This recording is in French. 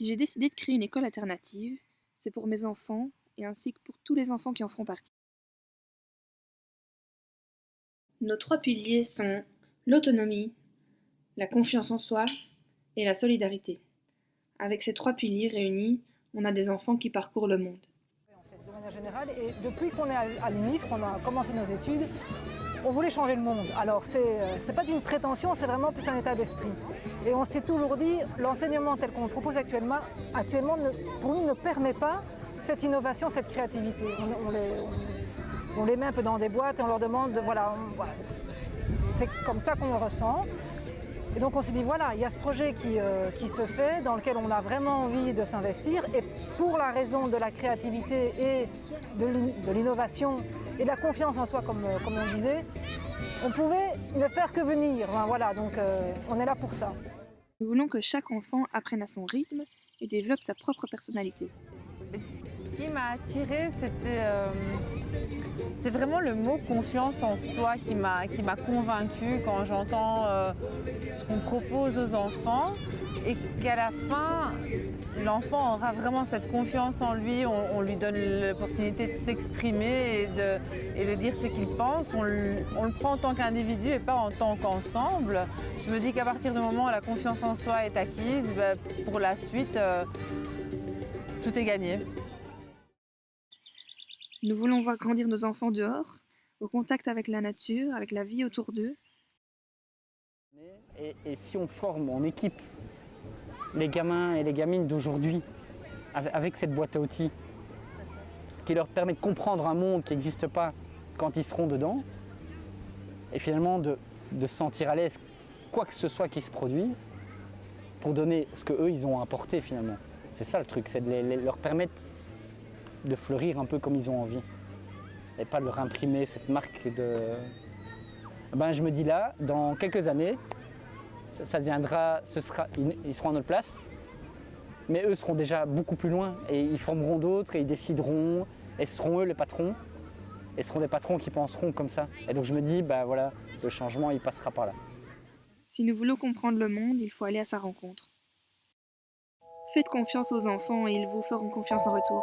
Si j'ai décidé de créer une école alternative, c'est pour mes enfants et ainsi que pour tous les enfants qui en feront partie. Nos trois piliers sont l'autonomie, la confiance en soi et la solidarité. Avec ces trois piliers réunis, on a des enfants qui parcourent le monde. En fait, de manière générale, et depuis qu'on est à l'UNIF, qu'on a commencé nos études, on voulait changer le monde. Alors c'est pas d'une prétention, c'est vraiment plus un état d'esprit. Et on s'est toujours dit, l'enseignement tel qu'on le propose actuellement pour nous ne permet pas cette innovation, cette créativité. On les met un peu dans des boîtes et on leur demande, voilà. C'est comme ça qu'on le ressent. Et donc on s'est dit, voilà, il y a ce projet qui se fait, dans lequel on a vraiment envie de s'investir. Et pour la raison de la créativité et de l'innovation et de la confiance en soi, comme on disait, on pouvait ne faire que venir. Enfin, voilà, donc on est là pour ça. Nous voulons que chaque enfant apprenne à son rythme et développe sa propre personnalité. Ce qui m'a attirée, c'est vraiment le mot confiance en soi qui m'a convaincue quand j'entends ce qu'on propose aux enfants et qu'à la fin, l'enfant aura vraiment cette confiance en lui, on lui donne l'opportunité de s'exprimer et de dire ce qu'il pense, on le prend en tant qu'individu et pas en tant qu'ensemble. Je me dis qu'à partir du moment où la confiance en soi est acquise, pour la suite, tout est gagné. Nous voulons voir grandir nos enfants dehors, au contact avec la nature, avec la vie autour d'eux. Et si on forme en équipe les gamins et les gamines d'aujourd'hui avec cette boîte à outils qui leur permet de comprendre un monde qui n'existe pas quand ils seront dedans et finalement de se sentir à l'aise quoi que ce soit qui se produise pour donner ce qu'eux ils ont apporté finalement. C'est ça le truc, c'est de leur permettre de fleurir un peu comme ils ont envie et pas de leur imprimer cette marque de... je me dis là, dans quelques années, ça viendra, ils seront à notre place, mais eux seront déjà beaucoup plus loin et ils formeront d'autres et ils décideront et ce seront eux les patrons et ce seront des patrons qui penseront comme ça. Et donc je me dis, voilà, le changement il passera par là. Si nous voulons comprendre le monde, il faut aller à sa rencontre. Faites confiance aux enfants et ils vous feront confiance en retour.